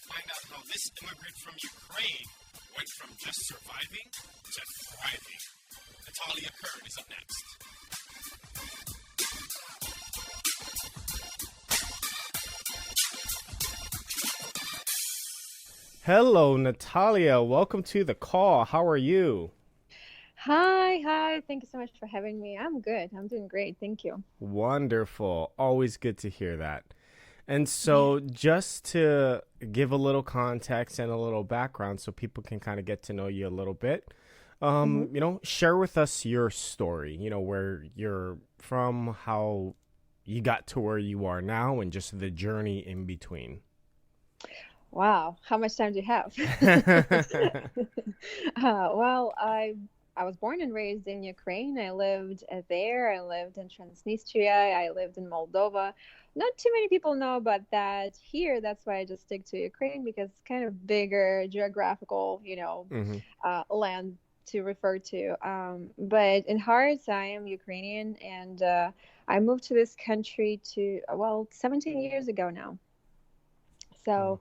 find out how this immigrant from Ukraine went from just surviving to thriving. Natalia Kern is up next. Hello, Natalia. Welcome to the call. How are you? Hi. Thank you so much for having me. I'm good. I'm doing great. Thank you. Wonderful. Always good to hear that. And so, just to give a little context and a little background so people can kind of get to know you a little bit, hmm share with us your story, where you're from, how you got to where you are now, and just the journey in between. Wow, how much time do you have? I was born and raised in Ukraine. I lived there. I lived in Transnistria. I lived in Moldova. Not too many people know about that here. That's why I just stick to Ukraine because it's kind of bigger geographical, hmm land to refer to. But in heart, I am Ukrainian, and I moved to this country 17 years ago now. So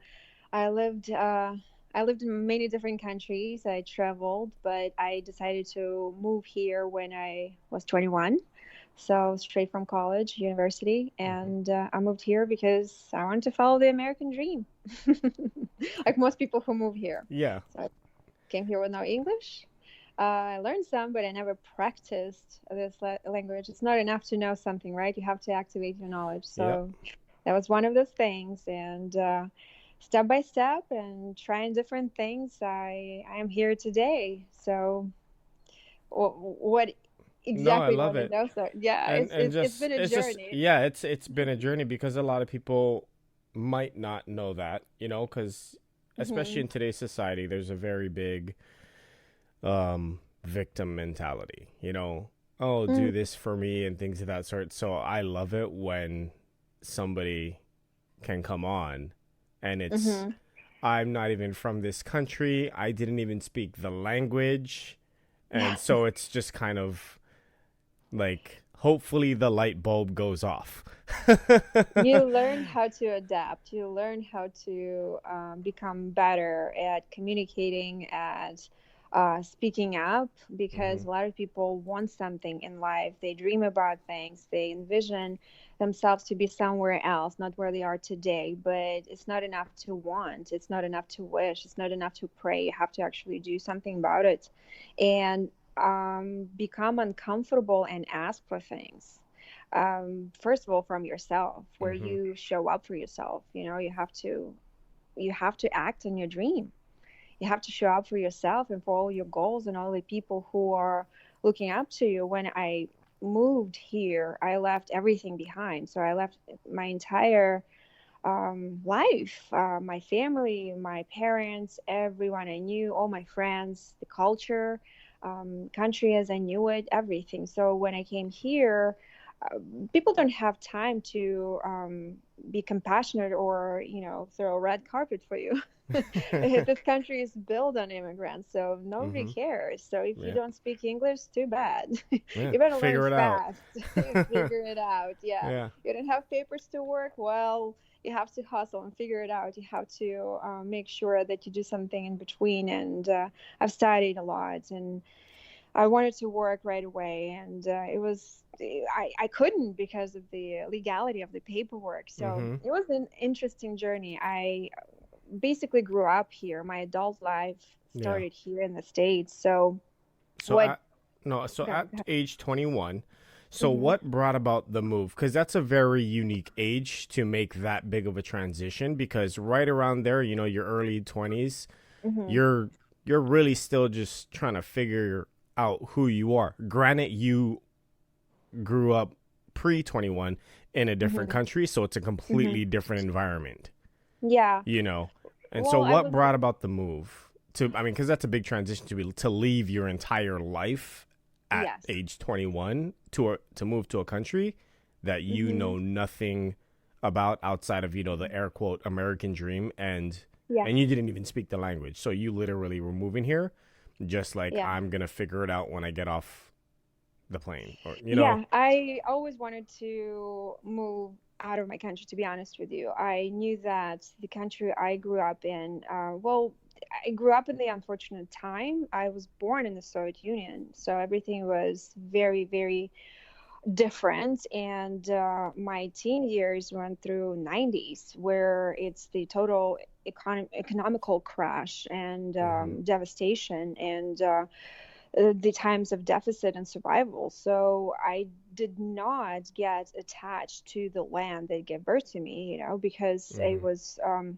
I lived uh, I lived in many different countries. I traveled, but I decided to move here when I was 21. So straight from college, university, hmm and I moved here because I wanted to follow the American dream, like most people who move here. Yeah. So I came here with no English. I learned some, but I never practiced this language. It's not enough to know something, right? You have to activate your knowledge. Yep. So that was one of those things, and step by step and trying different things, I am here today. So what No, I exactly you love want to it. know? So yeah, And it's just been a it's just journey. yeah, it's been a journey because a lot of people might not know that, because especially hmm in today's society, there's a very big victim mentality, oh, do this for me and things of that sort. So I love it when somebody can come on and it's hmm I'm not even from this country. I didn't even speak the language. Yeah. And so it's just kind of like hopefully the light bulb goes off. You learn how to adapt. You learn how to become better at communicating, at speaking up, because hmm a lot of people want something in life. They dream about things. They envision themselves to be somewhere else, not where they are today. But it's not enough to want. It's not enough to wish. It's not enough to pray. You have to actually do something about it and become uncomfortable and ask for things, first of all from yourself, where hmm you show up for yourself. You have to act on your dream. You have to show up for yourself and for all your goals and all the people who are looking up to you. When I moved here, I left everything behind. So I left my entire life, my family, my parents, everyone I knew, all my friends, the culture, country as I knew it, everything. So when I came here, uh, people don't have time to be compassionate or throw a red carpet for you. This country is built on immigrants, so nobody hmm cares. So if you Yeah. don't speak English, too bad. Yeah. You better learn Figure it out. fast. Figure it out. Yeah, Yeah. you don't have papers to work, well, you have to hustle and figure it out. You have to make sure that you do something in between. And I've studied a lot, and I wanted to work right away, and I couldn't because of the legality of the paperwork. So hmm it was an interesting journey. I basically grew up here. My adult life Yeah. started here in the States. So So what? at no, so Go at ahead. age 21, so hmm what brought about the move? Because that's a very unique age to make that big of a transition. Because right around there, your early 20s, hmm you're you're really still just trying to figure out who you are. Granted, you grew up pre 21 in a different hmm country, so it's a hmm completely different environment, Yeah. you know. And so, Well, I what was. brought about the move to? I mean, because that's a big transition to leave your entire life at Yes. age 21 to move to a country that you hmm know nothing about outside of the air quote American dream, Yeah. and you didn't even speak the language, so you literally were moving here just like Yeah. I'm gonna figure it out when I get off the plane, or Yeah, I always wanted to move out of my country, to be honest with you. I knew that the country I grew up in, well, I grew up in the unfortunate time. I was born in the Soviet Union, so everything was very, very different. And my teen years went through 90s, where it's the total economical crash and Mm-hmm. devastation, and the times of deficit and survival. So I did not get attached to the land that gave birth to me, because Mm-hmm.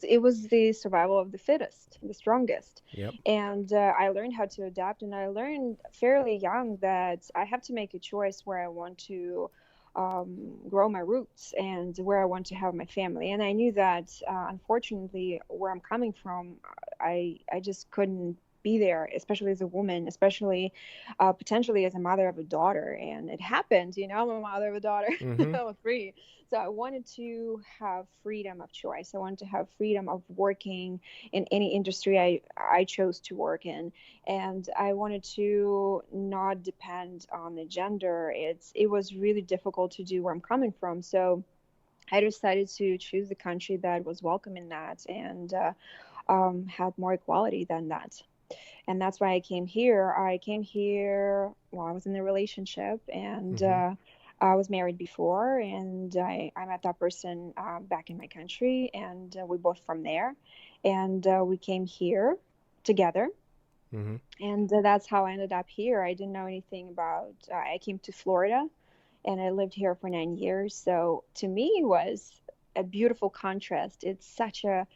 it was the survival of the fittest, the strongest. Yep. And I learned how to adapt, and I learned fairly young that I have to make a choice where I want to grow my roots and where I want to have my family. And I knew that, unfortunately, where I'm coming from, I just couldn't be there, especially as a woman, especially potentially as a mother of a daughter. And it happened, I'm a mother of a daughter. Mm-hmm. I was three. So I wanted to have freedom of choice. I wanted to have freedom of working in any industry I chose to work in. And I wanted to not depend on the gender. It was really difficult to do where I'm coming from. So I decided to choose a country that was welcoming that, and had more equality than that. And that's why I came here. I came here while I was in a relationship, and Mm-hmm. I was married before, and I met that person back in my country, and we both from there, and we came here together, Mm-hmm. and that's how I ended up here. I didn't know anything about. I came to Florida, and I lived here for 9 years. So to me, it was a beautiful contrast. It's such a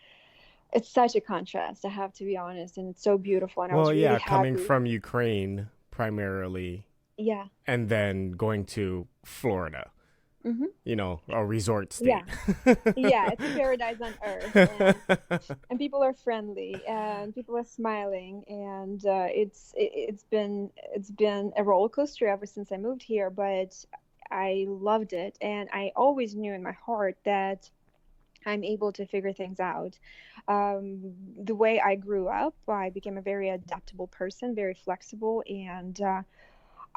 contrast, I have to be honest, and it's so beautiful, and I Well, was really yeah, coming happy. from Ukraine primarily, Yeah. and then going to Florida, Hmm. a resort Yeah. state. Yeah, it's a paradise on earth, and people are friendly, and people are smiling, and it's been a roller coaster ever since I moved here, but I loved it, and I always knew in my heart that I'm able to figure things out. The way I grew up, I became a very adaptable person, very flexible, and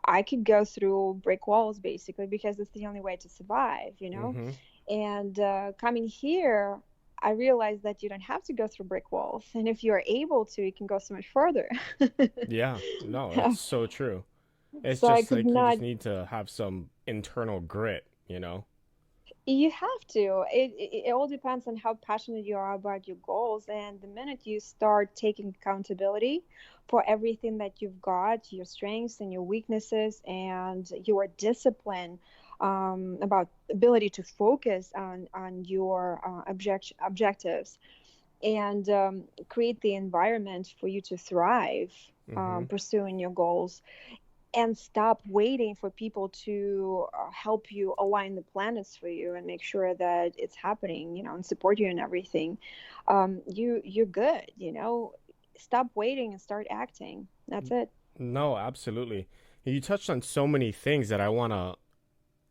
I could go through brick walls basically because it's the only way to survive. Mm-hmm. And coming here, I realized that you don't have to go through brick walls, and if you're able to, you can go so much further. Yeah, no, that's so true. It's So I just could like you not. just need to have some internal grit. You have to. It all depends on how passionate you are about your goals. And the minute you start taking accountability for everything that you've got, your strengths and your weaknesses, and your discipline, about ability to focus on your objectives, and create the environment for you to thrive, Mm-hmm. pursuing your goals, and stop waiting for people to help you align the planets for you and make sure that it's happening, and support you in everything. You're good. Stop waiting and start acting. That's it. No, absolutely. You touched on so many things that I want to,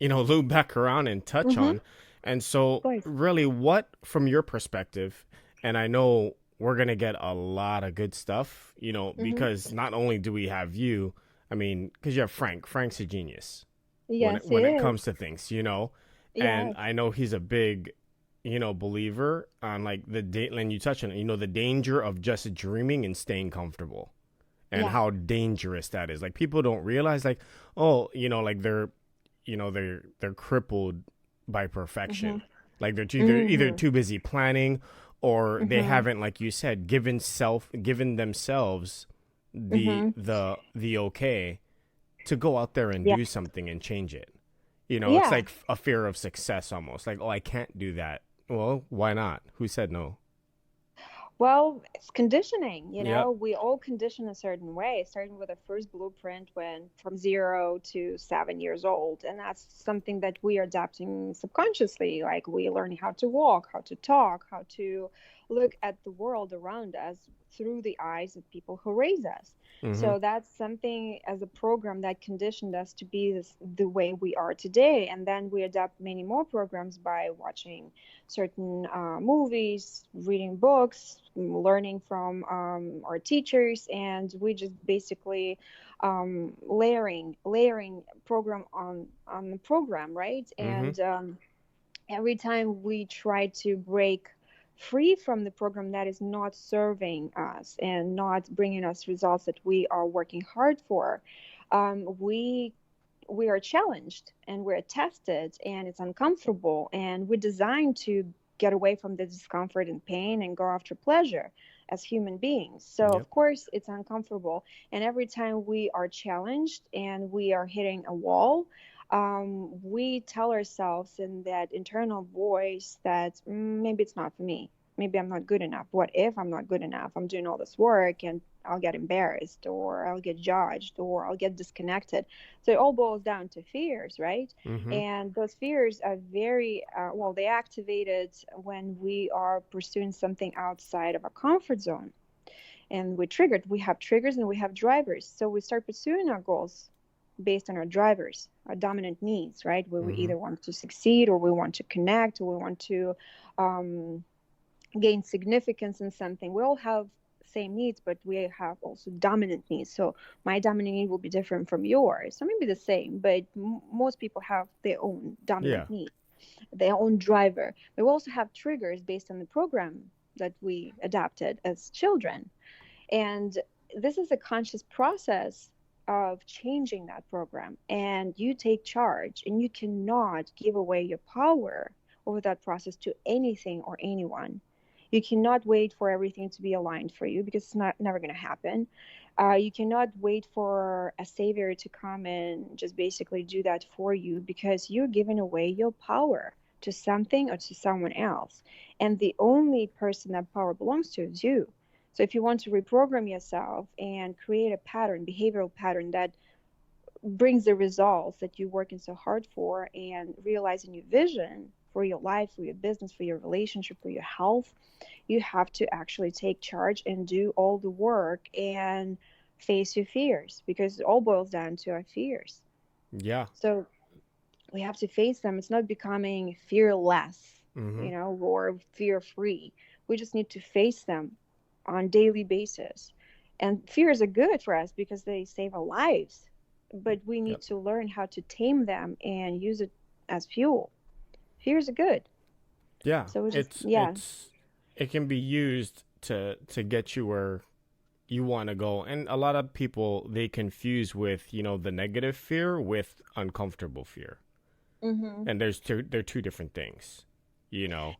loop back around and touch Mm-hmm. on. And so, Please. really, what, from your perspective, and I know we're going to get a lot of good stuff, Mm-hmm. because not only do we have you, I mean, because you have Frank. Frank's a genius when it, Yes, it when it is. comes to things. And Yes. I know he's a big, believer on like and you touch on it, the danger of just dreaming and staying comfortable and Yeah. how dangerous that is. Like people don't realize like, oh, like they're crippled by Mm-hmm. perfection. Like they're either Mm-hmm. too busy planning or they Mm-hmm. haven't, like you said, given themselves the Mm-hmm. the okay to go out there and Yeah. do something and change it. It's Yeah. like a fear of success almost. Like, oh, I can't do that. Well, why not? Who said no? Well, it's conditioning. Yep. We all condition a certain way, starting with a first blueprint when from 0 to 7 years old. And that's something that we are adapting subconsciously. Like we learn how to walk, how to talk, how to look at the world around us through the eyes of people who raise us. Mm-hmm. So that's something as a program that conditioned us to be the way we are today. And then we adapt many more programs by watching certain movies, reading books, learning from our teachers, and we just basically layering program on the program, right? Mm-hmm. And Every time we try to break free from the program that is not serving us and not bringing us results that we are working hard for, we are challenged and we're tested and it's uncomfortable, and we're designed to get away from the discomfort and pain and go after pleasure as human beings. So Yep. of course it's uncomfortable, and every time we are challenged and we are hitting a wall, we tell ourselves in that internal voice that maybe it's not for me. Maybe I'm not good enough. What if I'm not good enough? I'm doing all this work and I'll get embarrassed, or I'll get judged, or I'll get disconnected. So it all boils down to fears, right? Mm-hmm. And those fears are very, well, they activated when we are pursuing something outside of our comfort zone. And we have triggers and we have drivers. So we start pursuing our goals based on our drivers, our dominant needs, right? Where we Mm-hmm. either want to succeed, or we want to connect, or we want to um, gain significance in something. We all have same needs, but we have also dominant needs. So my dominant need will be different from yours. So maybe the same, but most people have their own Yeah. dominant need, their own driver. We also have triggers based on the program that we adapted as children. And this is a conscious process of changing that program. And you take charge, and you cannot give away your power over that process to anything or anyone. You cannot wait for everything to be aligned for you, because it's not never going to happen. You cannot wait for a savior to come and just basically do that for you, because you're giving away your power to something or to someone else. And the only person that power belongs to is you. So if you want to reprogram yourself and create a pattern, behavioral pattern that brings the results that you're working so hard for, and realizing your vision for your life, for your business, for your relationship, for your health, you have to actually take charge and do all the work and face your fears, because it all boils down to our fears. Yeah. So we have to face them. It's not becoming fearless, Mm-hmm. or fear free. We just need to face them on daily basis. And fears are good for us because they save our lives, but we Yep. need to learn how to tame them and use it as fuel. Fears are good. Yeah. So we just, It's yeah. it can be used to get you where you want to go. And a lot of people, they confuse with, the negative fear with uncomfortable fear. Hmm. And they're two different things, you know.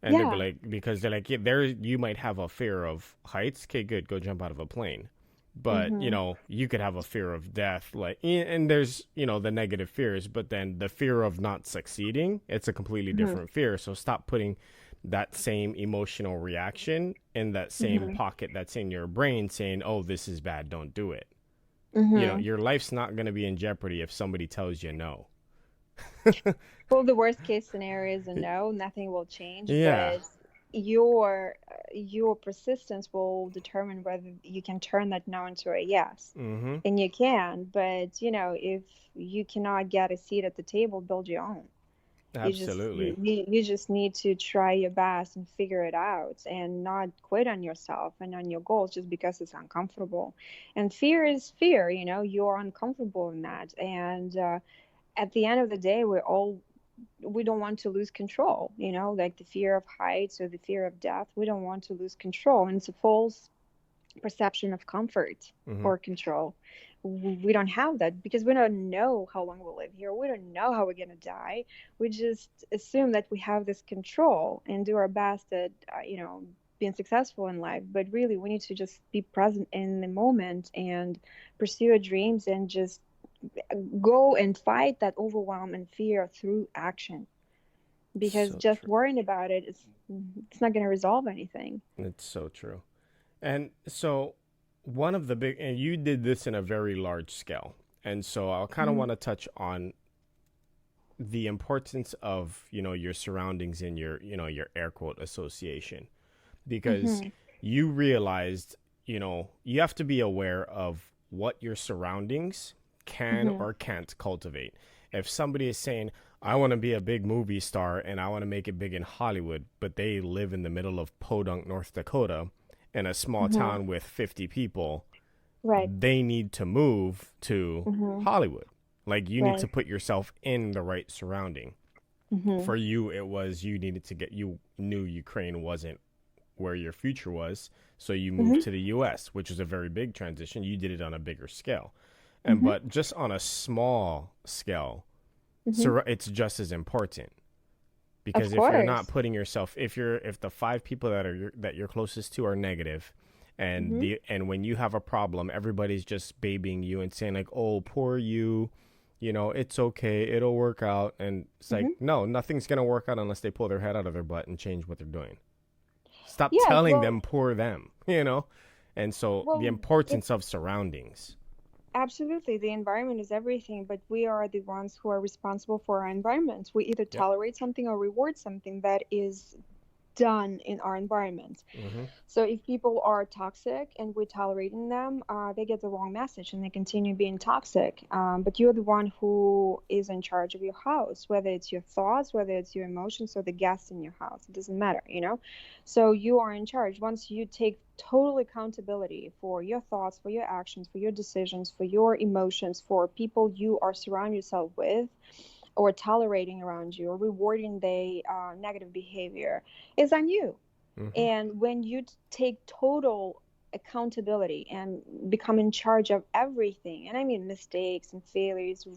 And they'll be Yeah. like, because they're like, yeah, there you might have a fear of heights. Okay, good, go jump out of a plane. But, Hmm. you could have a fear of death, like, and there's, the negative fears, but then the fear of not succeeding, it's a completely Hmm. different fear. So stop putting that same emotional reaction in that same Hmm. pocket that's in your brain saying, oh, this is bad, don't do it. Hmm. Your life's not going to be in jeopardy if somebody tells you no. Well, the worst case scenario is a no, nothing will change, Yeah. but your persistence will determine whether you can turn that no into a yes. Mm-hmm. And you can, but if you cannot get a seat at the table, build your own. Absolutely. You just need to try your best and figure it out, and not quit on yourself and on your goals just because it's uncomfortable. And fear is fear, you're uncomfortable in that. And at the end of the day, we don't want to lose control, like the fear of heights or the fear of death. We don't want to lose control, and it's a false perception of comfort Mm-hmm. or control. We don't have that because we don't know how long we'll live here. We don't know how we're going to die. We just assume that we have this control and do our best at being successful in life. But really, we need to just be present in the moment and pursue our dreams, and just go and fight that overwhelm and fear through action, because So just true. worrying about it is it's not going to resolve anything. It's so true. And so, one of the big, and you did this in a very large scale. And so, I kind of Hmm. want to touch on the importance of, your surroundings in your air quote association, because Hmm. you realized, you have to be aware of what your surroundings can Hmm. or can't cultivate. If somebody is saying, I want to be a big movie star and I want to make it big in Hollywood, but they live in the middle of Podunk, North Dakota, in a small Hmm. town with 50 people, Right. they need to move to Hmm. Hollywood. Like, you need Right. to put yourself in the right surrounding. Mm-hmm. For you, it was you needed to get, you knew Ukraine wasn't where your future was, so you moved Mm-hmm. to the US, which was a very big transition. You did it on a bigger scale. And Mm-hmm. but just on a small scale, Mm-hmm. so it's just as important. Of Because if you're not course. putting yourself, if the five people that you're closest to are negative, Mm-hmm. and when you have a problem, everybody's just babying you and saying like, "Oh, poor you, it's okay, it'll work out." And it's like, Mm-hmm. no, nothing's gonna work out unless they pull their head out of their butt and change what they're doing. Stop Yes. telling Well, them poor them. And so the well, importance it's of surroundings. absolutely, the environment is everything, but we are the ones who are responsible for our environment. We either Yep. tolerate something or reward something that is done in our environment. Hmm. So if people are toxic and we're tolerating them, they get the wrong message and they continue being toxic. But you're the one who is in charge of your house, whether it's your thoughts, whether it's your emotions, or the guests in your house. It doesn't matter. So you are in charge. Once you take total accountability for your thoughts, for your actions, for your decisions, for your emotions, for people you are surrounding yourself with, or tolerating around you, or rewarding the negative behavior, is on you. Hmm. And when you take total accountability and become in charge of everything, and I mean mistakes and failures,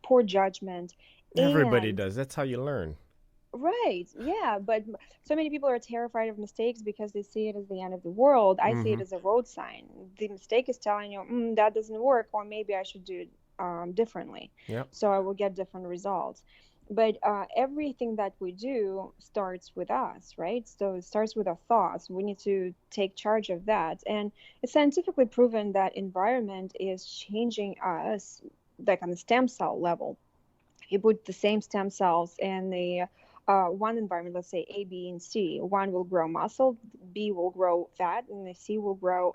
poor judgment, Everybody and does. That's how you learn. right, yeah, but so many people are terrified of mistakes because they see it as the end of the world. I see Hmm. it as a road sign. The mistake is telling you, that doesn't work, or maybe I should do it differently, Yep. so I will get different results. But everything that we do starts with us, right? So it starts with our thoughts. We need to take charge of that. And it's scientifically proven that environment is changing us, like on the stem cell level. You put the same stem cells in the one environment, let's say A, B, and C. One will grow muscle, B will grow fat, and the C will grow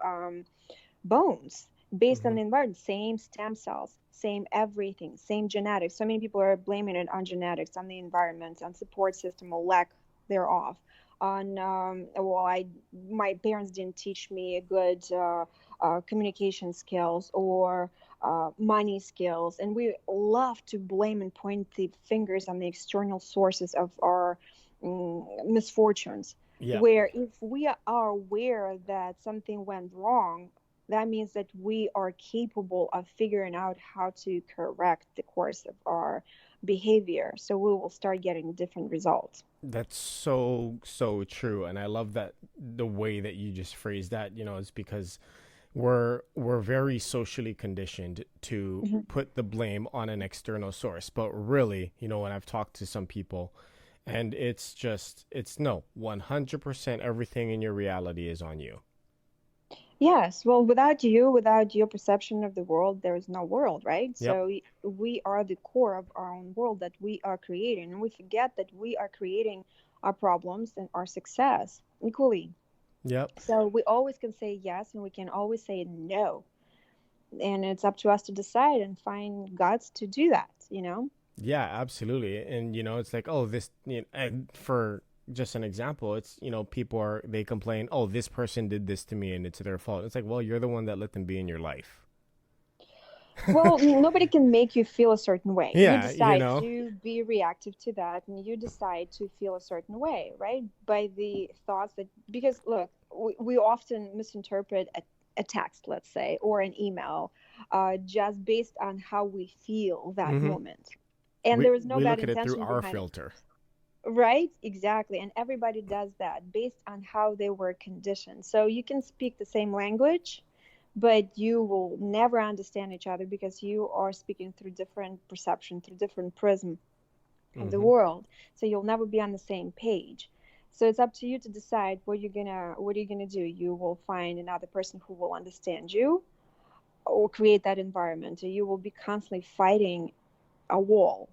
bones based on Hmm. the environment. Same stem cells, same everything, same genetics. So many people are blaming it on genetics, on the environment, on support system or lack thereof. On well, I my parents didn't teach me a good communication skills or money skills, and we love to blame and point the fingers on the external sources of our misfortunes. Yep. Where if we are aware that something went wrong, that means that we are capable of figuring out how to correct the course of our behavior. So we will start getting different results. That's so true, and I love that the way that you just phrased that. Is because we're very socially conditioned to Hmm. put the blame on an external source, but really, when I've talked to some people, and it's no 100% everything in your reality is on you. Yes, well, without you, without your perception of the world, there is no world, right? Yep. So we are the core of our own world that we are creating, and we forget that we are creating our problems and our success equally. Yep. So we always can say yes, and we can always say no, and it's up to us to decide and find guts to do that. Yeah, absolutely. And it's like, oh, this, and for just an example, it's, people they complain, oh, this person did this to me and it's their fault. It's like, well, you're the one that let them be in your life. Well, nobody can make you feel a certain way. You Yeah, decide to be reactive to that, and you decide to feel a certain way, right? By the thoughts that, because look, we often misinterpret a text, let's say, or an email, just based on how we feel that hmm moment. And we there is no we bad look at it through intention our behind it, filter. right? Exactly. And everybody does that based on how they were conditioned. So you can speak the same language, but you will never understand each other because you are speaking through different perception, through different prism of the Hmm. world. So you'll never be on the same page. So it's up to you to decide what are you gonna do. You will find another person who will understand you or create that environment. You will be constantly fighting a wall,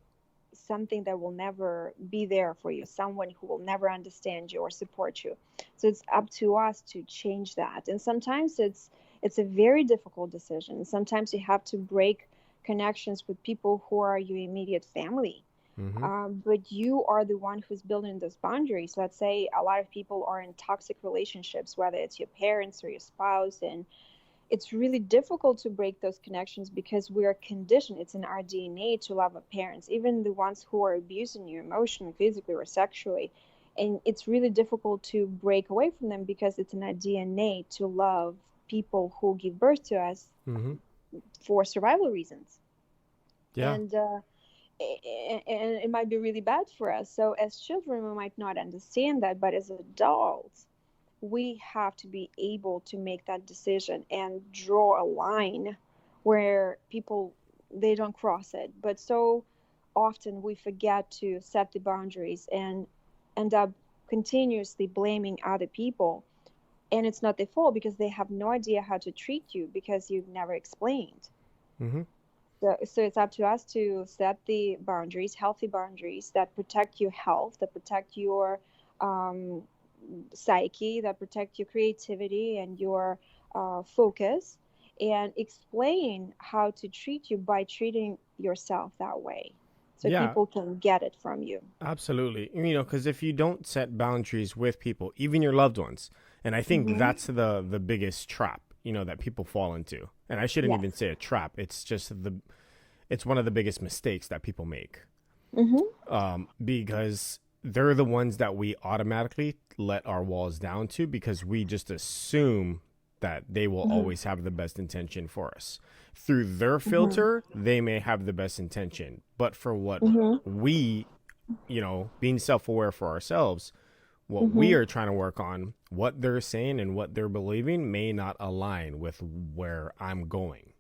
something that will never be there for you, someone who will never understand you or support you. So it's up to us to change that. And sometimes it's a very difficult decision. Sometimes you have to break connections with people who are your immediate family. Hmm. But you are the one who's building those boundaries. Let's say a lot of people are in toxic relationships, whether it's your parents or your spouse, and it's really difficult to break those connections because we are conditioned. It's in our DNA to love our parents, even the ones who are abusing you emotionally, physically, or sexually. And it's really difficult to break away from them because it's in our DNA to love people who give birth to us Mm-hmm. for survival reasons. Yeah. And and it might be really bad for us. So as children, we might not understand that, but as adults, we have to be able to make that decision and draw a line where people, they don't cross it. But so often we forget to set the boundaries and end up continuously blaming other people, and it's not their fault because they have no idea how to treat you because you've never explained. Mm-hmm. So it's up to us to set the boundaries, healthy boundaries that protect your health, that protect your um, psyche, that protect your creativity and your focus, and explain how to treat you by treating yourself that way, so Yeah. people can get it from you. Absolutely. Because if you don't set boundaries with people, even your loved ones, and I think Mm-hmm. that's the biggest trap, that people fall into. And I shouldn't even Yes. say a trap. It's just it's one of the biggest mistakes that people make. Mm-hmm. Because they're the ones that we automatically let our walls down to because we just assume that they will Mm-hmm. always have the best intention for us. Through their Mm-hmm. filter, they may have the best intention, but for what Mm-hmm. we, being self-aware for ourselves, what we Mm-hmm. are trying to work on, what they're saying and what they're believing may not align with where I'm going.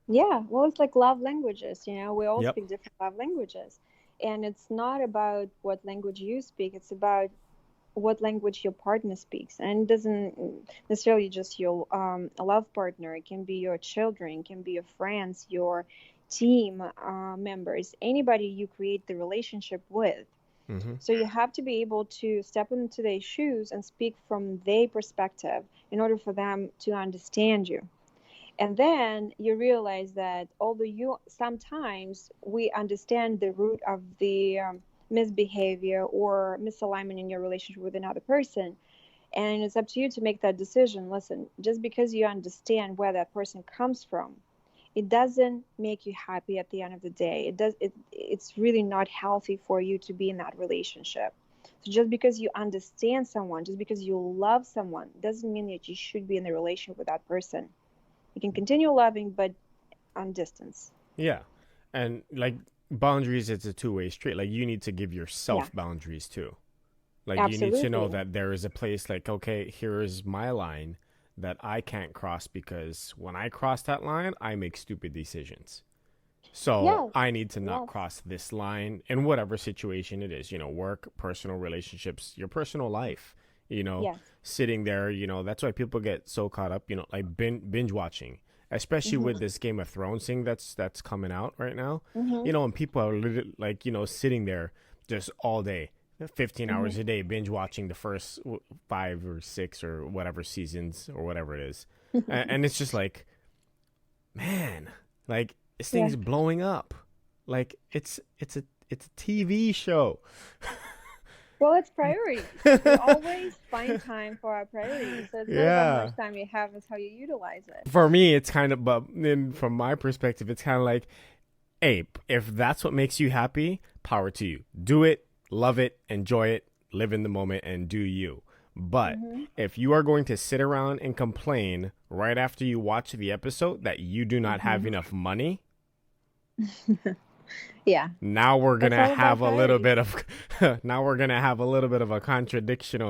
Yeah, well, it's like love languages, we all Yep. speak different love languages. And it's not about what language you speak, it's about what language your partner speaks. And it doesn't necessarily just your a love partner, it can be your children, it can be your friends, your team members, anybody you create the relationship with. Mm-hmm. So you have to be able to step into their shoes and speak from their perspective in order for them to understand you. And then you realize that although you sometimes we understand the root of the misbehavior or misalignment in your relationship with another person, and it's up to you to make that decision. Listen, just because you understand where that person comes from, it doesn't make you happy at the end of the day. It's really not healthy for you to be in that relationship. So just because you understand someone, just because you love someone, doesn't mean that you should be in the relationship with that person. You can continue loving, but on distance. Yeah. And like boundaries, it's a two-way street. Like you need to give Yeah, yourself boundaries too. Like you need to know absolutely. that there is a place like, okay, here is my line that I can't cross because when I cross that line, I make stupid decisions. So Yeah, I need to not yes. cross this line in whatever situation it is, work, personal relationships, your personal life, you know, Yes. sitting there, that's why people get so caught up, like binge watching, especially with Mhm. this Game of Thrones thing that's coming out right now, Mhm. and people are like, sitting there just all day, 15 Mhm. hours a day, binge watching the first 5 or 6 or whatever seasons or whatever it is. And it's just like, man, like this Yeah. thing's blowing up. Like it's a TV show. Well, it's priorities. We always find time for our priorities. So it's not about how Yeah. much time you have, it's how you utilize it. For me, it's kind of, but then from my perspective, it's kind of like, hey, if that's what makes you happy, power to you. Do it, love it, enjoy it, live in the moment, and do you. But Mhm. if you are going to sit around and complain right after you watch the episode that you do not have Mhm. enough money, Yeah. now we're It's gonna all about have a little priorities. bit of now we're gonna have a little bit of a contradiction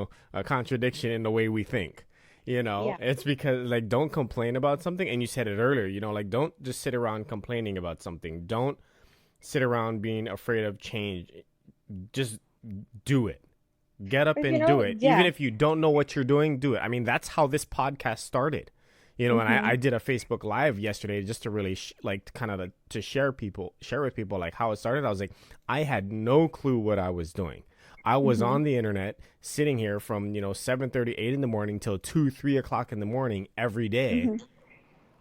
in the way we think. Yeah. It's because like don't complain about something, and you said it earlier, like don't just sit around complaining about something. Don't sit around being afraid of change. Just do it. Get up But and do it. Even yeah. if you don't know what you're doing, do it. I mean, that's how this podcast started. And I Mhm. did a Facebook Live yesterday just to really like kind of to share with people like how it started. I was like, I had no clue what I was doing. I was Mhm. on the internet sitting here from 7:30, 8 in the morning till 2, 3 o'clock in the morning every day, Mhm.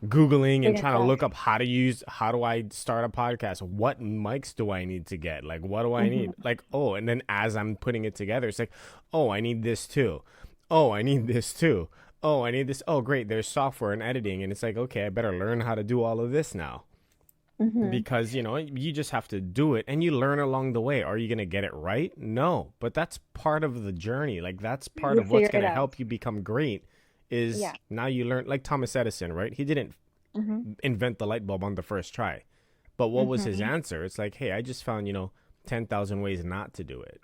Googling and Big and trying to fast. look up how do I start a podcast? What mics do I need to get? Like, what do I need? Mhm. Like, oh, and then as I'm putting it together, it's like, oh, I need this too. Oh, I need this too. oh, I need this. Oh, great. There's software and editing. And it's like, okay, I better learn how to do all of this now. Mm-hmm. Because, you just have to do it and you learn along the way. Are you going to get it right? No. But that's part of the journey. Like, that's part You of what's figure going it to out. help you become great is Yeah. now you learn, like Thomas Edison, right? He didn't Mm-hmm. invent the light bulb on the first try. But what was his Mm-hmm. answer? It's like, hey, I just found, 10,000 ways not to do it.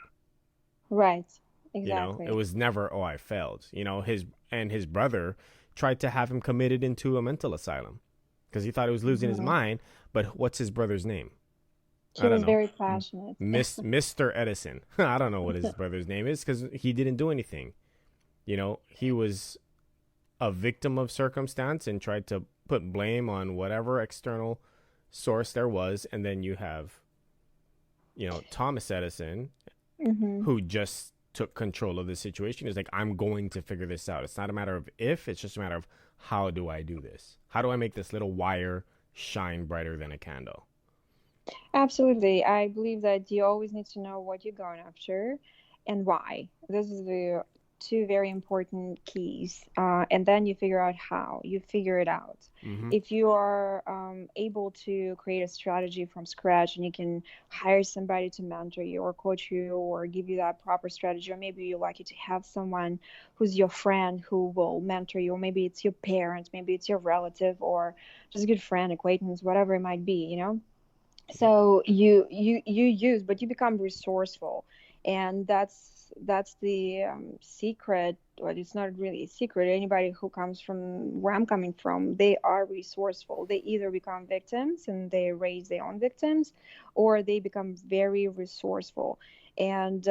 Right. It Exactly. was never, oh, I failed. His brother tried to have him committed into a mental asylum because he thought he was losing his Mm-hmm. mind. But what's his brother's name? He I don't was know. very passionate. Mr. Edison. I don't know what his brother's name is because he didn't do anything. He was a victim of circumstance and tried to put blame on whatever external source there was. And then you have, Thomas Edison, Mm-hmm. who just took control of the situation. Is like, I'm going to figure this out. It's not a matter of if, it's just a matter of how do I do this? How do I make this little wire shine brighter than a candle? Absolutely. I believe that you always need to know what you're going after and why. This is the two very important keys. And then you figure out how. You figure it out. Mm-hmm. If you are able to create a strategy from scratch and you can hire somebody to mentor you or coach you or give you that proper strategy, or maybe you're lucky to have someone who's your friend who will mentor you, or maybe it's your parents, maybe it's your relative, or just a good friend, acquaintance, whatever it might be, Yep. so you use, but you become resourceful, and that's the secret. Well, it's not really a secret. Anybody who comes from where I'm coming from, they are resourceful. They either become victims and they raise their own victims, or they become very resourceful. And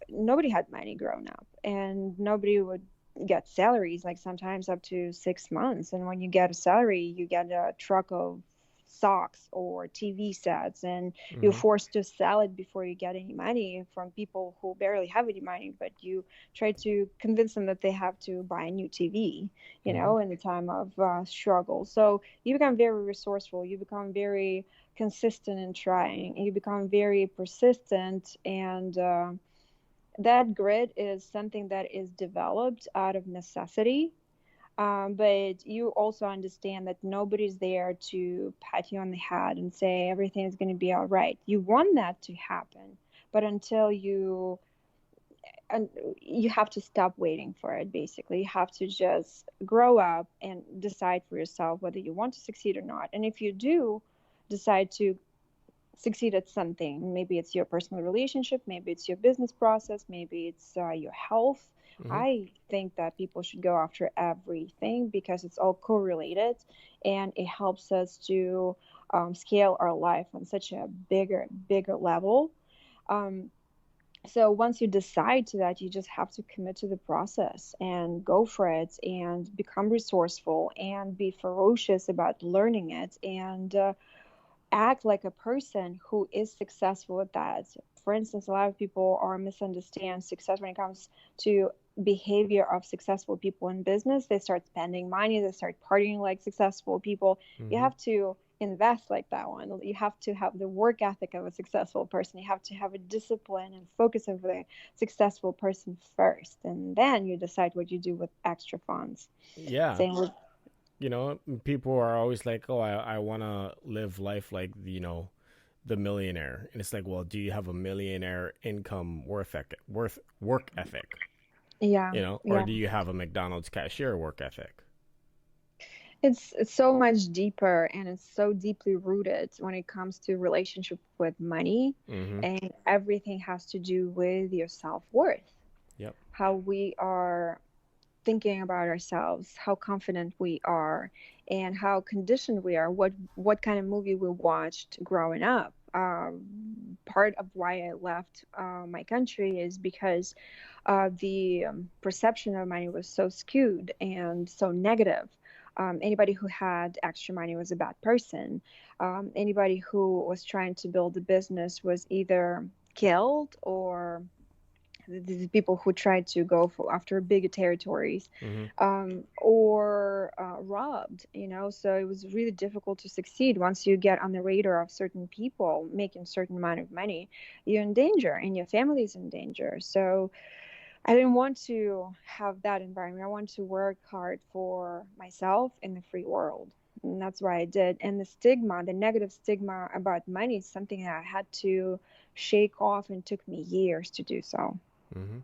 nobody had money growing up, and nobody would get salaries like sometimes up to 6 months. And when you get a salary, you get a truck of socks or TV sets, and you're Mm-hmm. forced to sell it before you get any money from people who barely have any money, but you try to convince them that they have to buy a new TV, Mm-hmm. in the time of struggle. So you become very resourceful, you become very consistent in trying, and you become very persistent, and that grit is something that is developed out of necessity, but you also understand that nobody's there to pat you on the head and say everything is going to be all right. You want that to happen, but until and you have to stop waiting for it. Basically, you have to just grow up and decide for yourself whether you want to succeed or not. And if you do decide to succeed at something, maybe it's your personal relationship, maybe it's your business process, maybe it's your health. Mm-hmm. I think that people should go after everything because it's all correlated, and it helps us to scale our life on such a bigger level. um, so once you decide to that, you just have to commit to the process and go for it and become resourceful and be ferocious about learning it, and act like a person who is successful at that. For instance, a lot of people are misunderstand success when it comes to behavior of successful people in business. They start spending money, they start partying like successful people. You Mm-hmm. have to invest like that one. You have to have the work ethic of a successful person. You have to have a discipline and focus of a successful person first, and then you decide what you do with extra funds. Yeah. Same with People are always like, oh, I want to live life like, the millionaire. And it's like, well, do you have a millionaire income work ethic? yeah, Or yeah. do you have a McDonald's cashier work ethic? It's so much deeper, and it's so deeply rooted when it comes to relationship with money, Mm-hmm. and everything has to do with your self-worth, Yep. how we are thinking about ourselves, how confident we are, and how conditioned we are, what kind of movie we watched growing up. Part of why I left my country is because the perception of money was so skewed and so negative. Anybody who had extra money was a bad person. Anybody who was trying to build a business was either killed, or the people who tried to go after bigger territories, Mm-hmm. or robbed. So it was really difficult to succeed. Once you get on the radar of certain people making certain amount of money, you're in danger and your family is in danger. So I didn't want to have that environment. I want to work hard for myself in the free world. And that's what I did. And the stigma, the negative stigma about money is something that I had to shake off and took me years to do so. Mm-hmm.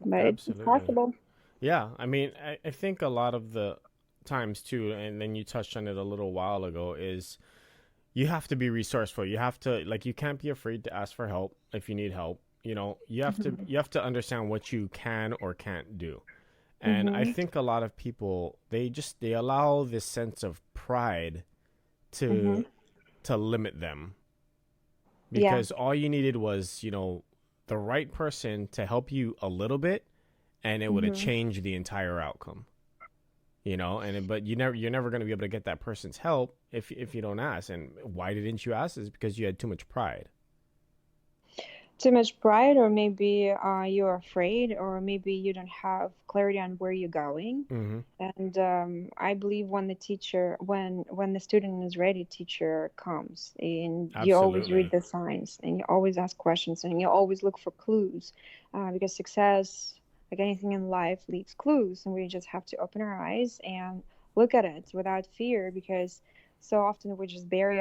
But it's Absolutely. possible. Yeah, I mean, I think a lot of the times too, and then you touched on it a little while ago, is you have to be resourceful. You have to, like, you can't be afraid to ask for help if you need help. You know, Hmm. you have to understand what you can or can't do. And I Hmm. think a lot of people, they allow this sense of pride Hmm. to limit them, Yeah. because all you needed was, the right person to help you a little bit, and it would have Hmm. changed the entire outcome. But you're never going to be able to get that person's help if you don't ask. And why didn't you ask? Is because you had too much pride. Too much pride, or maybe you're afraid, or maybe you don't have clarity on where you're going. Mm-hmm. And I believe when the teacher, when the student is ready, teacher comes, and you always read Absolutely. the signs, and you always ask questions, and you always look for clues, because success, like anything in life, leaves clues, and we just have to open our eyes and look at it without fear, because so often we just bury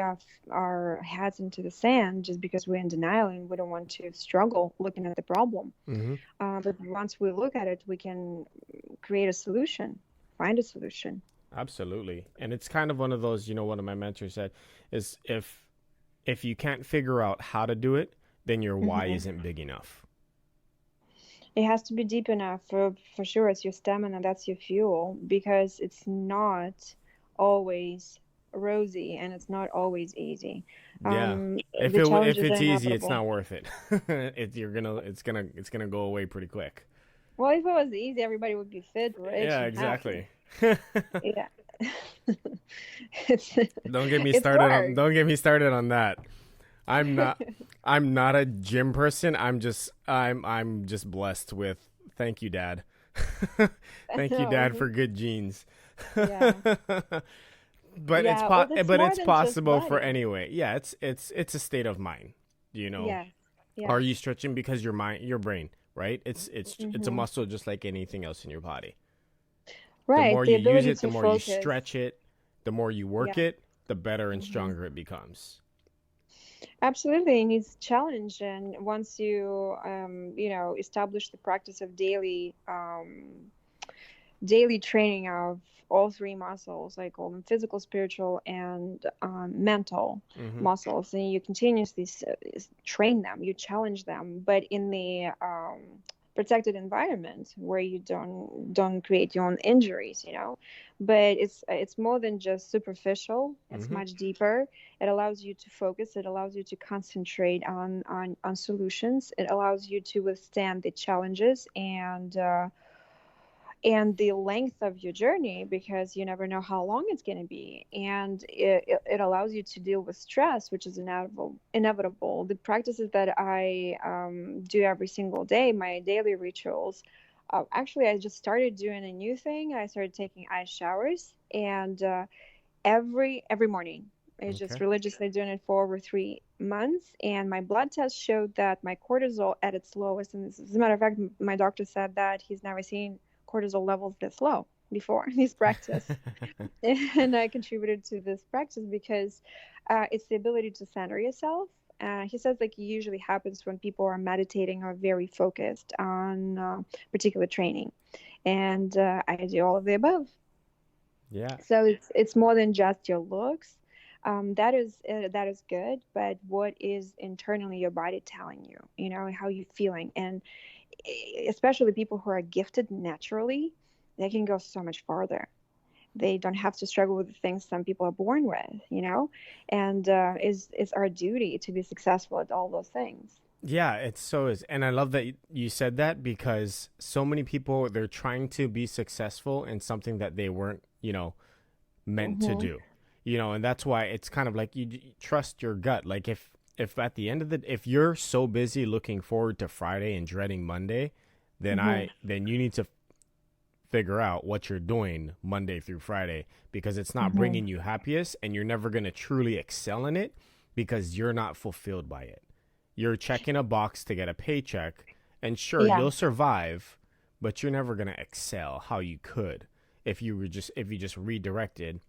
our heads into the sand just because we're in denial and we don't want to struggle looking at the problem. Mm-hmm. But once we look at it, we can create a solution, find a solution. Absolutely. And it's kind of one of those, one of my mentors said, is if you can't figure out how to do it, then your why Hmm. isn't big enough. It has to be deep enough for sure. It's your stamina, that's your fuel, because it's not always rosy and it's not always easy. Yeah. The If challenges are it's easy, it's inevitable. not worth it. It's gonna go away pretty quick. Well, if it was easy, everybody would be fit, rich, Yeah, and happy. exactly. Yeah. it's it's work. Don't get me started on that. I'm not I'm not a gym person. I'm just blessed with, thank you, Dad. Thank you, Dad, No. for good genes. Yeah. Yeah, well, it's But more it's than just possible for body. anyway. Yeah, it's a state of mind. You know, Yes. are Yes. you stretching because your brain, right? It's a Hmm. muscle just like anything else in your body. The Right. more The you use ability it, the to more you focus. stretch it, the more you work Yeah. it, the better and Hmm. stronger it becomes. Absolutely. It needs challenge. And once establish the practice of daily training of all three muscles, I call them physical, spiritual, and mental Mm-hmm. muscles, and you continuously train them, you challenge them, but in the protected environment where you don't create your own injuries, but it's more than just superficial. It's Mm-hmm. much deeper. It allows you to focus. It allows you to concentrate on solutions. It allows you to withstand the challenges and the length of your journey, because you never know how long it's going to be, and it allows you to deal with stress, which is inevitable. The practices that I do every single day, my daily rituals, actually I just started doing a new thing. I started taking ice showers, and every morning. I just Okay. religiously doing it for over 3 months, and my blood test showed that my cortisol at its lowest. And as a matter of fact, my doctor said that he's never seen cortisol levels this low before this practice. And I contributed to this practice because it's the ability to center yourself. He says like it usually happens when people are meditating or very focused on particular training, and I do all of the above. Yeah. So it's more than just your looks. That is good, but what is internally your body telling you? How you feeling, and especially people who are gifted naturally, they can go so much farther. They don't have to struggle with the things some people are born with, and it's our duty to be successful at all those things. Yeah, it so is. And I love that you said that, because so many people, they're trying to be successful in something that they weren't, meant to Hmm. do. And that's why it's kind of like you trust your gut. Like if at the end of the if you're so busy looking forward to Friday and dreading Monday, Hmm. then you need to figure out what you're doing Monday through Friday, because it's not Hmm. bringing you happiest, and you're never going to truly excel in it because you're not fulfilled by it. You're checking a box to get a paycheck, And sure, Yeah. you'll survive, but you're never going to excel how you could if you just redirected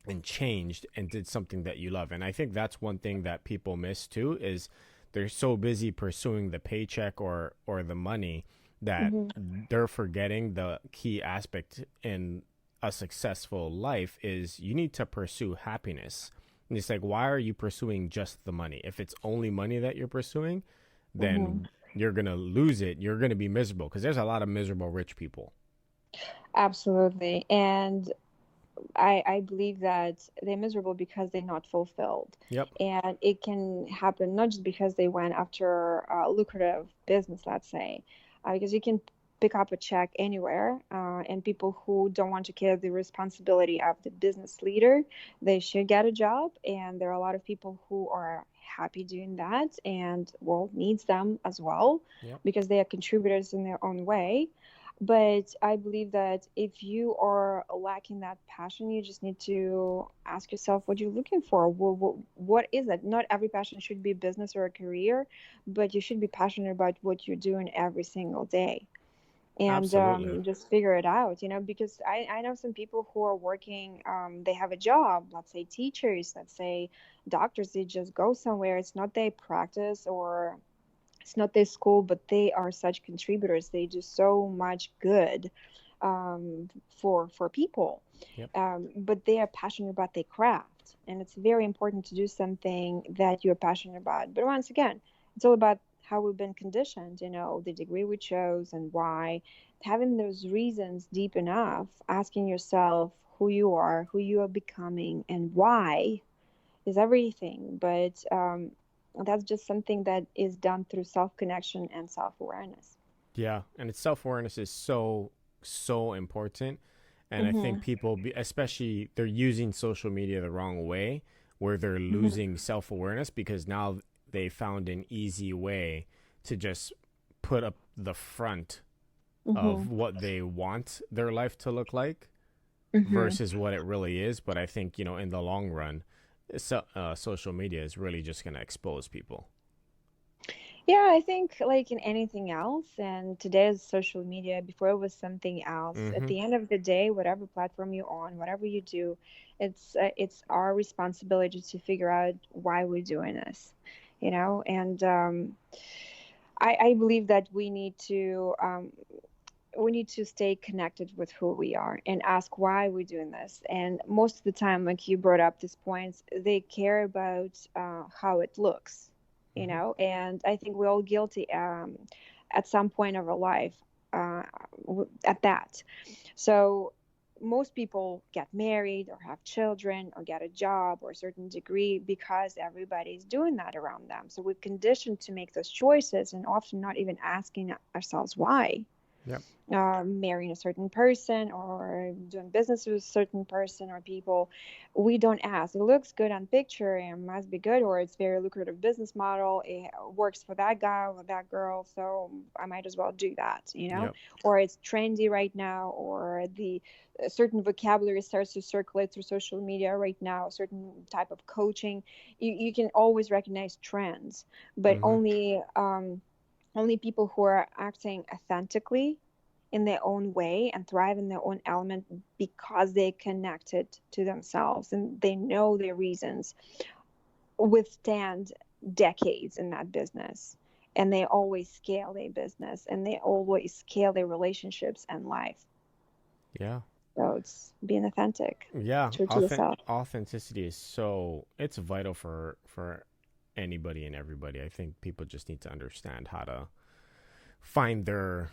and changed and did something that you love. And I think that's one thing that people miss too, is they're so busy pursuing the paycheck or the money that Hmm. they're forgetting the key aspect in a successful life is you need to pursue happiness. And it's like, why are you pursuing just the money? If it's only money that you're pursuing, Hmm. then you're going to lose it. You're going to be miserable because there's a lot of miserable rich people. Absolutely. And I believe that they're miserable because they're not fulfilled. Yep. And it can happen not just because they went after a lucrative business, let's say, because you can pick up a check anywhere. And people who don't want to carry the responsibility of the business leader, they should get a job. And there are a lot of people who are happy doing that, and world needs them as well Yep. because they are contributors in their own way. But I believe that if you are lacking that passion, you just need to ask yourself what you're looking for. What is it? Not every passion should be a business or a career, but you should be passionate about what you're doing every single day. And Absolutely. just figure it out, because I know some people who are working, they have a job, let's say teachers, let's say doctors, they just go somewhere. It's not their practice or it's not their school, but they are such contributors. They do so much good for people. Yep. But they are passionate about their craft, and it's very important to do something that you're passionate about. But once again, it's all about how we've been conditioned, the degree we chose and why. Having those reasons deep enough, asking yourself who you are becoming, and why is everything. But that's just something that is done through self connection and self awareness. Yeah, and its self-awareness is so important. And I think Hmm. people especially they're using social media the wrong way, where they're Hmm. losing self-awareness because now they found an easy way to just put up the front Hmm. of what they want their life to look like Hmm. versus what it really is. But I think, in the long run, social media is really just going to expose people. Yeah, I think like in anything else, and today's social media, before it was something else. At Mm-hmm. the end of the day, whatever platform you're on, whatever you do, it's our responsibility to figure out why we're doing this, And I believe that we need to stay connected with who we are and ask why we're doing this. And most of the time, like you brought up these points, they care about how it looks, Mm-hmm. and I think we're all guilty at some point of our life at that. So most people get married or have children or get a job or a certain degree because everybody's doing that around them. So we're conditioned to make those choices and often not even asking ourselves why. Yep. Marrying a certain person or doing business with a certain person or people, we don't ask. It looks good on picture and must be good, or it's very lucrative business model. It works for that guy or that girl, so I might as well do that. Yep. Or it's trendy right now, or the a certain vocabulary starts to circulate through social media right now. A certain type of coaching, you can always recognize trends, but Mm-hmm. only people who are acting authentically in their own way and thrive in their own element because they connected to themselves and they know their reasons withstand decades in that business, and they always scale their business and they always scale their relationships and life. Yeah. So it's being authentic, Yeah, true to yourself. authenticity is it's vital for anybody and everybody. I think people just need to understand how to find their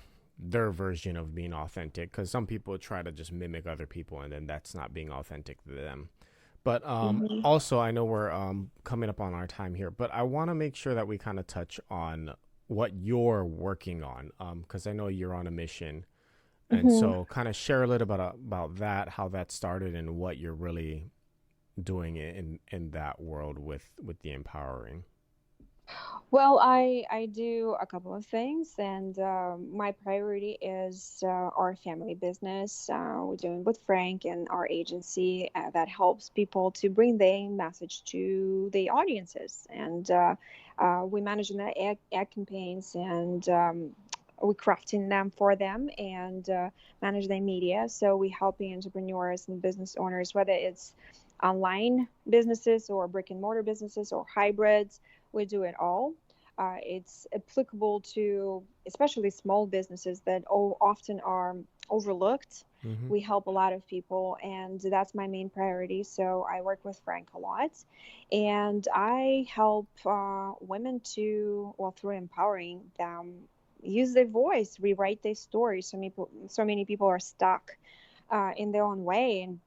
version of being authentic, because some people try to just mimic other people and then that's not being authentic to them. But Hmm. also I know we're coming up on our time here, but I want to make sure that we kind of touch on what you're working on, because I know you're on a mission. And Hmm. so kind of share a little bit about that, how that started and what you're really doing in that world with the empowering. Well, I do a couple of things, and my priority is our family business. We're doing with Frank and our agency that helps people to bring their message to the audiences, and we manage the ad campaigns, and we're crafting them for them, and manage their media. So we helping entrepreneurs and business owners, whether it's online businesses or brick and mortar businesses or hybrids. We do it all. It's applicable to especially small businesses that often are overlooked. Mm-hmm. We help a lot of people, and that's my main priority. So I work with Frank a lot, and I help women to, well, through empowering them, use their voice, rewrite their stories. So many people are stuck in their own way, and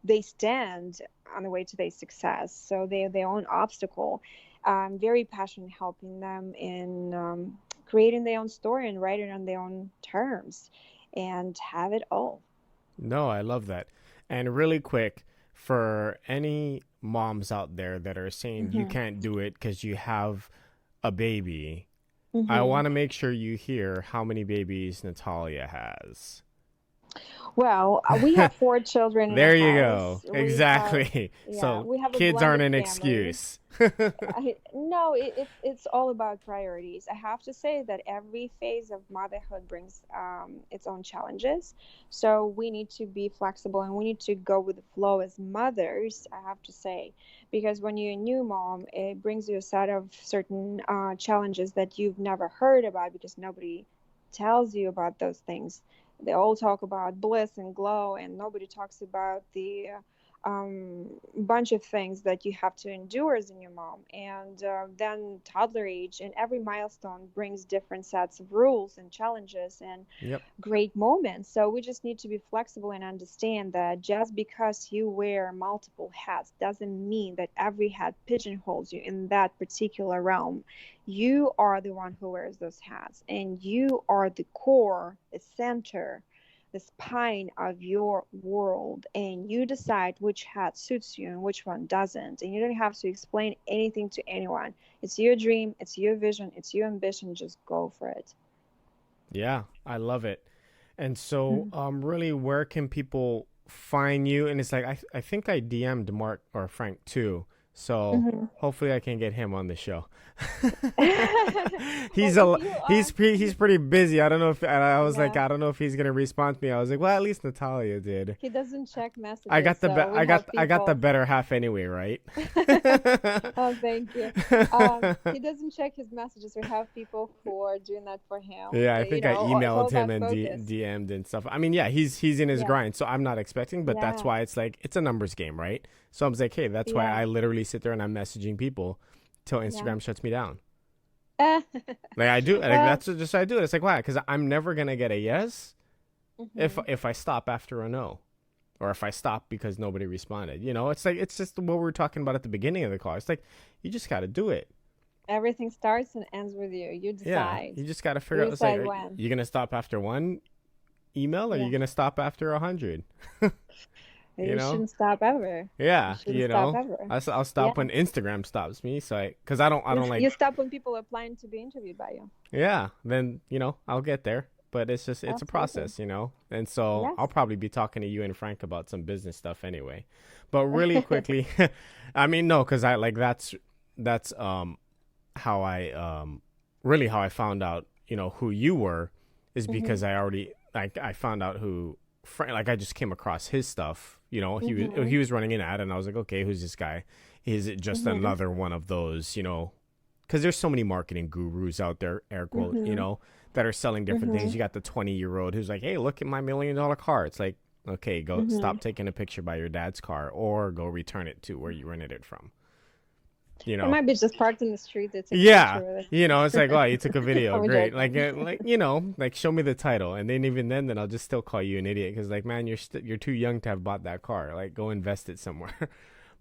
they stand on the way to their success. So they're their own obstacle. I'm very passionate helping them in creating their own story and writing on their own terms and have it all. No, I love that. And really quick, for any moms out there that are saying you Hmm. can't do it because you have a baby, I Hmm. want to make sure you hear how many babies Natalia has. Well, we have four children in a There you go. house. Exactly. Yeah, So we have a kids aren't blended an family. excuse. No, it's all about priorities. I have to say that every phase of motherhood brings its own challenges. So we need to be flexible and we need to go with the flow as mothers, I have to say. Because when you're a new mom, it brings you a set of certain challenges that you've never heard about because nobody tells you about those things. They all talk about bliss and glow, and nobody talks about the bunch of things that you have to endure as a new mom. And then toddler age, and every milestone brings different sets of rules and challenges and Yep. great moments. So we just need to be flexible and understand that just because you wear multiple hats doesn't mean that every hat pigeonholes you in that particular realm. You are the one who wears those hats, and you are the core, the center, the spine of your world, and you decide which hat suits you and which one doesn't, and you don't have to explain anything to anyone. It's your dream, it's your vision, it's your ambition. Just go for it. Yeah, I love it. And so, Mhm. really, where can people find you? And it's like I think I DM'd Mark or Frank too. So Mhm. hopefully I can get him on the show. Well, he's if a you he's are, he's pretty busy. I don't know if and I was like yeah, I don't know if he's gonna respond to me. I was like, well, at least Natalia did. he doesn't check I messages, got the so we have I got the people. better half anyway, right? Oh, thank you. He doesn't check his messages. We have people who are doing that for him. Yeah, I think I It's all emailed him about and focus. DM'd and stuff. I mean, yeah, he's in his Yeah, grind, so I'm not expecting, but that's yeah, why it's like it's a numbers game, right? So I'm like, hey, that's why yeah, I literally sit there and I'm messaging people till yeah. Instagram shuts me down. Like I do, like Well, that's just I do it. It's like why? Because I'm never gonna get a yes mhm. if I stop after a no, or if I stop because nobody responded. You know, it's like it's just what we were talking about at the beginning of the call. It's like you just got to do it. Everything starts and ends with you. You Yeah, decide. you just got to figure You out. It's like, decide are when. you gonna stop after one email, or are you Yeah. gonna stop after 100? You You know? shouldn't stop ever. You Yeah, shouldn't you stop know. ever. I'll stop Yeah. when Instagram stops me. So because I don't like. You stop when people are applying to be interviewed by you. Yeah, then I'll get there. But it's a Absolutely. process, And so I'll Yes. probably be talking to you and Frank about some business stuff anyway. But really quickly, I mean no, because I like that's how I really how I found out who you were is Mhm. because I already like I found out who Frank like I just came across his stuff. He Mhm. was running an ad and I was like, okay, who's this guy? Is it just Mhm. another one of those because there's so many marketing gurus out there, air quote, Mhm. that are selling different things. Mhm. You got the 20-year-old who's like, hey, look at my $1 million car. It's like, okay, go Mhm. stop taking a picture by your dad's car or go return it to where you rented it from. You It know, might be just parked in the street. They take a yeah, picture with it's like, oh, you took a video, I'm great. joking. Like show me the title, and then even then I'll just still call you an idiot because like, man, you're too young to have bought that car. Like, go invest it somewhere.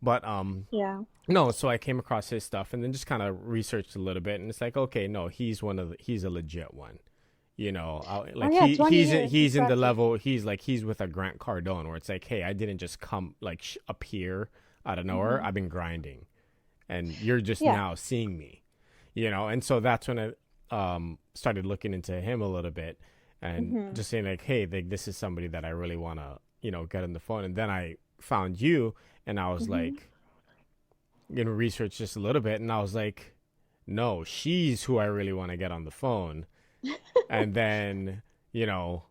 But Yeah. no, so I came across his stuff and then just kind of researched a little bit, and it's like, okay, no, he's a legit one. Oh Like yeah, 20 years. he's in the Impressive. level. He's with a Grant Cardone, where it's like, hey, I didn't just come like appear out of nowhere. Mhm. I've been grinding, and you're just Yeah. now seeing me. And so that's when I started looking into him a little bit and Mm-hmm. just saying like, hey, like, this is somebody that I really want to, get on the phone. And then I found you, and I was Mm-hmm. like, research just a little bit, and I was like, no, she's who I really want to get on the phone. And then, you know,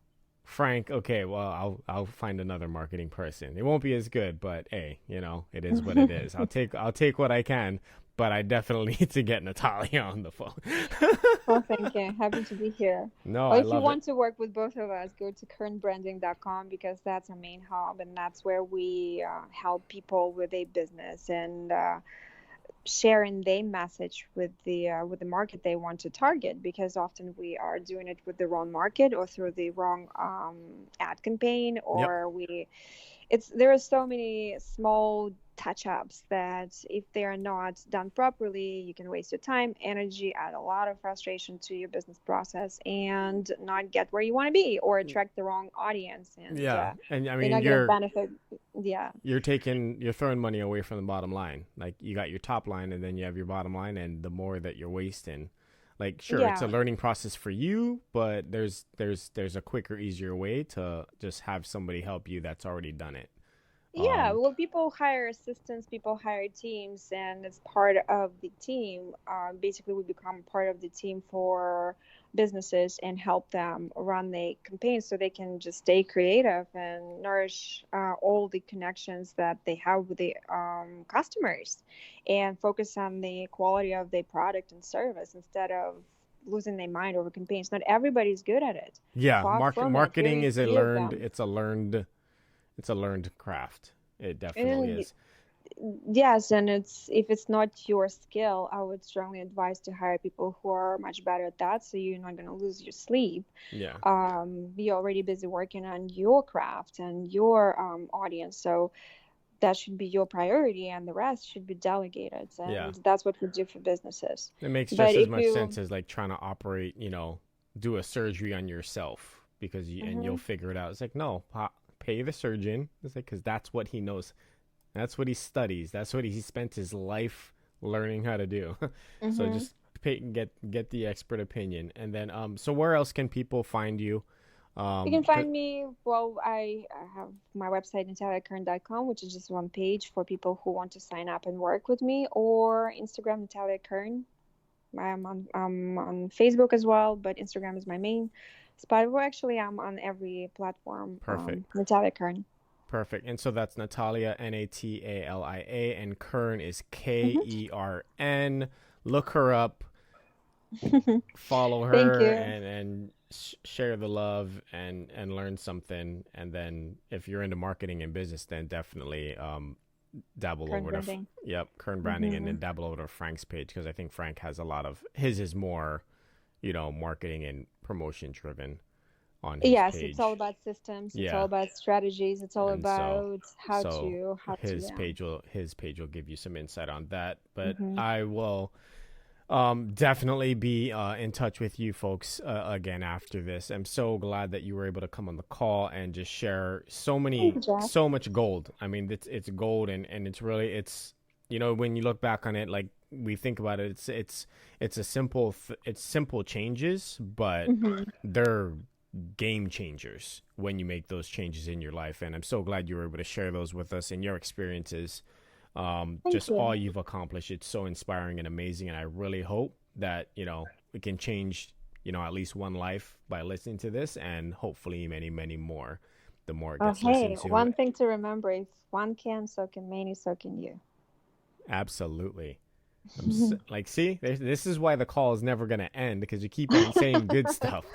Frank, okay, well, I'll find another marketing person. It won't be as good, but hey, it is what it is. I'll take what I can, but I definitely need to get Natalia on the phone. Well, thank you. Happy to be here. No, Well, I if you love it. want to work with both of us, go to kernbranding.com because that's our main hub, and that's where we help people with a business and sharing their message with the market they want to target. Because often we are doing it with the wrong market or through the wrong ad campaign, Yep. or there are so many small touch ups that if they are not done properly, you can waste your time, energy, add a lot of frustration to your business process, and not get where you want to be or attract the wrong audience, and Yeah, and I they're mean, not going to you're benefit. Yeah. you're throwing money away from the bottom line. Like, you got your top line, and then you have your bottom line, and the more that you're wasting, like, sure, it's a Yeah. learning process for you, but there's a quicker, easier way to just have somebody help you that's already done it. Yeah, Um, well, people hire assistants, people hire teams, and as part of the team, basically we become part of the team for businesses and help them run the campaigns so they can just stay creative and nourish all the connections that they have with the customers and focus on the quality of the product and service instead of losing their mind over campaigns. Not everybody's good at it. yeah, Far from it, marketing very is a few of learned them. it's a learned it's a learned craft. It definitely And is. yes, and if it's not your skill, I would strongly advise to hire people who are much better at that, so you're not going to lose your sleep. Yeah. Be already busy working on your craft and your audience, so that should be your priority, and the rest should be delegated, Yeah. and that's what we do for businesses. It makes But just as if much you, sense as like trying to operate, do a surgery on yourself and you'll Mhm. figure it out. It's like, no, pay the surgeon. It's like, because that's what he knows. That's what he studies. That's what he spent his life learning how to do. So Mhm. just get the expert opinion. And then, so where else can people find you? You can 'Cause- find me, well, I have my website, nataliakern.com, which is just one page for people who want to sign up and work with me, or Instagram, Natalia Kern. I'm on Facebook as well, but Instagram is my main spot. Well, actually, I'm on every platform, Perfect. Natalia Kern. Perfect. And so that's Natalia, Natalia, and Kern is Hmm. Kern. Look her up, follow Thank her, you. and share the love and learn something. And then if you're into marketing and business, then definitely dabble Kern over to branding. Kern Branding, and Hmm. then dabble over to Frank's page, because I think Frank has a lot of his is more marketing and promotion driven on his Yes, it's all page. about systems. It's all Yeah. about strategies. It's all And so about how so to his yeah. page will give you some insight on that. But Hmm. I will definitely be in touch with you folks again after this. I'm so glad that you were able to come on the call and just share Thank you, Jeff. so much gold. I mean, it's gold, and it's really, it's, when you look back on it, like we think about it, it's a it's simple changes, but Hmm. they're game changers when you make those changes in your life. And I'm so glad you were able to share those with us and your experiences, Thank just you. all you've accomplished. It's so inspiring and amazing. And I really hope that, we can change, at least one life by listening to this, and hopefully many, many more, the more it Oh, gets listened hey, to. one thing to remember: if one can, so can many, so can you. Absolutely. Like, see, this is why the call is never going to end, because you keep on saying good stuff.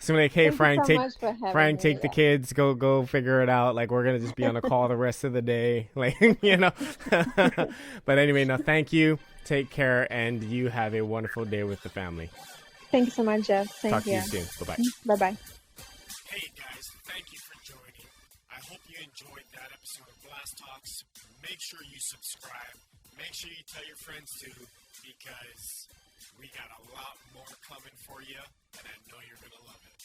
So I'm like, hey, Thank you Frank, so much for having take me. the Yeah. kids, go figure it out. Like, we're going to just be on a call the rest of the day. Like, but anyway, no, thank you. Take care, and you have a wonderful day with the family. Thank you so much, Jeff. Same Talk to you here. soon. Bye bye. Bye bye. Hey guys, thank you for joining. I hope you enjoyed that episode of Blast Talks. Make sure you subscribe. Make sure you tell your friends too, because we got a lot more coming for you, and I know you're going to love it.